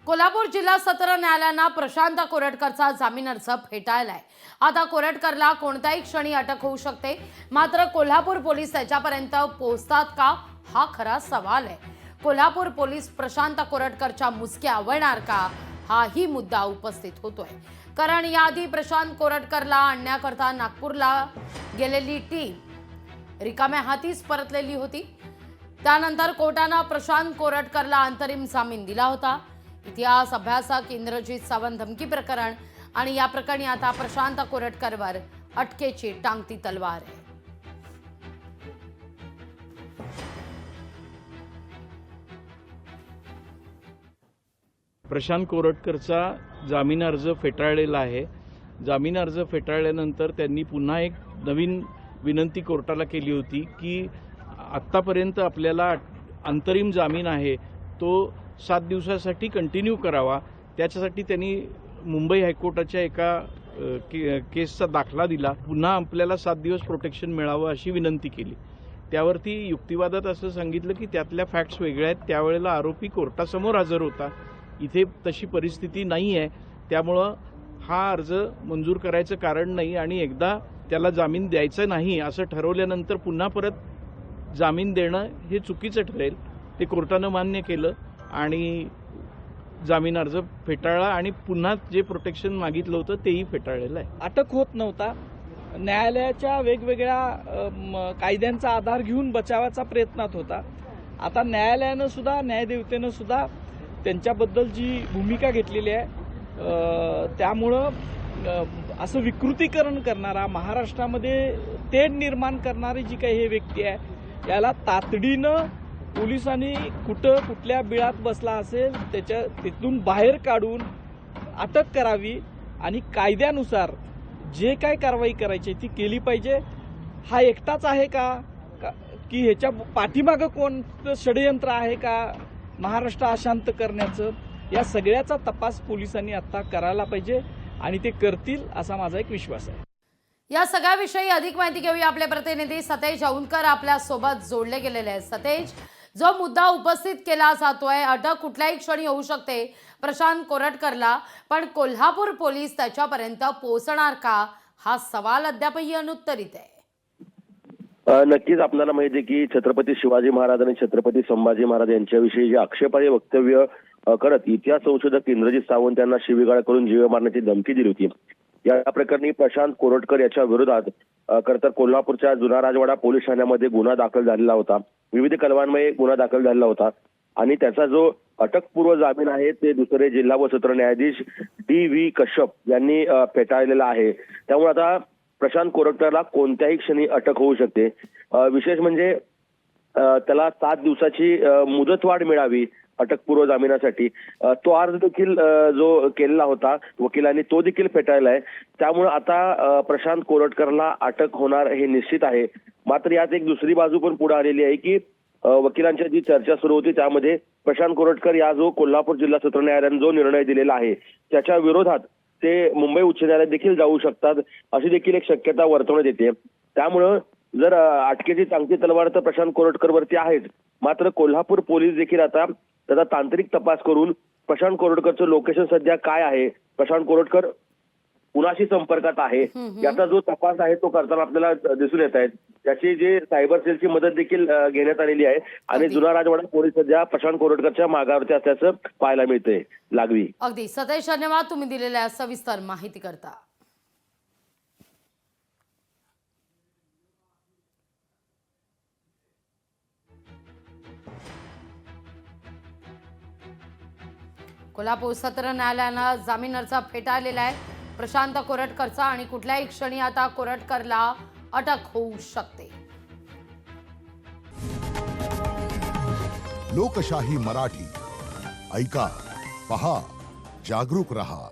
कोल्हापूर जिल्हा सत्र न्यायालयानं प्रशांत कोरटकरचा जामीन अर्ज फेटाळलाय। आता कोरटकरला कोणत्याही क्षणी अटक होऊ शकते, मात्र कोल्हापूर पोलीस त्याच्यापर्यंत पोहोचतात का हा खरा सवाल आहे। कोल्हापूर पोलीस प्रशांत कोरटकरच्या मुसक्या आवळणार का हाही मुद्दा उपस्थित होतोय, कारण याआधी प्रशांत कोरटकरला आणण्याकरता नागपूरला गेलेली टीम रिकाम्या हातीच परतलेली होती। त्यानंतर कोर्टाने प्रशांत कोरटकरला अंतरिम जामीन दिला होता। इतिहास अभ्यासक इंद्रजीत सावंत धमकी प्रकरण आणि या प्रकरणी आता प्रशांत कोरटकरवर अटकेची टांगती तलवार आहे। प्रशांत कोरटकरचा जामीन अर्ज फेटाळलेला आहे। जामीन अर्ज फेटाळल्यानंतर त्यांनी पुन्हा एक नवीन विनंती कोर्टाला केली होती की आत्तापर्यंत आपल्याला अंतरिम जामीन आहे तो 7 दिवसासाठी कंटिन्यू करावा। त्याच्यासाठी त्यांनी मुंबई हायकोर्टाच्या एका केसचा दाखला दिला, पुन्हा आपल्याला 7 दिवस प्रोटेक्शन मिळावं अशी विनंती केली। त्यावरती युक्तिवादात असं सांगितलं की त्यातल्या फॅक्ट्स वेगळ्या आहेत, त्यावेळेला आरोपी कोर्टासमोर हजर होता, इथे तशी परिस्थिती नाही आहे, त्यामुळं हा अर्ज मंजूर करायचं कारण नाही आणि एकदा त्याला जामीन द्यायचा नाही असं ठरवल्यानंतर पुन्हा परत जामीन देणं हे चुकीचं ठरेल। ते कोर्टानं मान्य केलं आणि जामीन अर्ज फेटाळला आणि पुन्हा जे प्रोटेक्शन मागितलं होतं तेही फेटाळलेलं आहे। अटक होत नव्हता, न्यायालयाच्या वेगवेगळ्या कायद्यांचा आधार घेऊन बचावाचा प्रयत्नात होता। आता न्यायालयानं सुद्धा न्यायदेवतेनं सुद्धा त्यांच्याबद्दल जी भूमिका घेतलेली आहे त्यामुळं असं विकृतीकरण करणारा, महाराष्ट्रामध्ये तेढ निर्माण करणारी जी काही हे व्यक्ती आहे याला तातडीनं पोलिसांनी कुठल्या बिळात बसला असेल तिथून बाहेर काढून अटक करावी आणि कायद्यानुसार जे काय कारवाई करायची ती केली पाहिजे। हा एकटाच आहे का की ह्याच्या पाठीमागं कोणतं षडयंत्र आहे का महाराष्ट्र अशांत करण्याचं, या सगळ्याचा तपास पोलिसांनी आता करायला पाहिजे आणि ते करतील असा माझा एक विश्वास आहे। या सगळ्याविषयी अधिक माहिती घेऊया, आपले प्रतिनिधी सतेज औंधकर आपल्या सोबत जोडले गेलेले आहेत। सतेज, जो मुद्दा उपस्थित केला जातोय, अटक कुठल्याही क्षणी होऊ शकते प्रशांत कोरटकरला, पण कोल्हापूर पोलीस त्याच्यापर्यंत पोहोचणार का हा सवाल अद्यापही अनुत्तरित आहे। नक्कीच आपल्याला माहिती आहे की छत्रपती शिवाजी महाराज आणि छत्रपती संभाजी महाराज यांच्याविषयी जे आक्षेपार्ह वक्तव्य करत इतिहास संशोधक इंद्रजीत सावंत यांना शिवीगाळ करून जीव मारण्याची धमकी दिली होती, या प्रकरणी प्रशांत कोरटकर याच्या विरोधात खरंतर कोल्हापूरच्या जुना राजवाडा पोलीस ठाण्यामध्ये गुन्हा दाखल झालेला होता। विविध कलमांमध्ये गुन्हा दाखल झालेला होता आणि त्याचा जो अटकपूर्व जामीन आहे ते दुसरे जिल्हा व सत्र न्यायाधीश DV कश्यप यांनी फेटाळलेला आहे। त्यामुळे आता प्रशांत कोरटकरला कोणत्याही क्षणी अटक होऊ शकते। विशेष म्हणजे त्याला 7 दिवसाची मुदतवाढ मिळावी अटकपूर्व जामिनासाठी, तो अर्ज देखील जो केलेला होता वकिलांनी तो देखील फेटाळलाय। त्यामुळे आता प्रशांत कोरटकरला अटक होणार हे निश्चित आहे। मात्र यात एक दुसरी बाजू पण पुढे आलेली आहे की वकिलांची जी चर्चा सुरू होती त्यामध्ये प्रशांत कोरटकर या जो कोल्हापूर जिल्हा सत्र न्यायालयाने जो निर्णय दिलेला आहे त्याच्या विरोधात ते मुंबई उच्च न्यायालयात देखील जाऊ शकतात अशी देखील एक शक्यता वर्तवण्यात येते। त्यामुळं जर अटकेची टांगती तलवार तर प्रशांत कोरटकरवरती आहेच, मात्र कोल्हापूर पोलीस देखील आता त्याचा तांत्रिक तपास करून प्रशांत कोरटकरचं लोकेशन सध्या काय आहे, प्रशांत कोरटकर कुणाशी संपर्कात आहे याचा जो तपास आहे तो करताना आपल्याला दिसून येत आहेत। त्याची जे सायबर सेलची मदत देखील घेण्यात आलेली आहे आणि जुना राजवाडा पोलीस सध्या प्रशांत कोरटकरच्या मागावरती असल्याचं पाहायला मिळतंय। लागवी अगदी सतेज, धन्यवाद तुम्ही दिलेल्या सविस्तर माहिती करता। कोल्हापूर सत्र न्यायालयानं जामीन अर्ज फेटाळलेला आहे प्रशांत कोरटकरचा आणि कुठल्याही क्षणी आता कोरटकरला अटक होऊ शकते। लोकशाही मराठी ऐका, पहा, जागरूक रहा।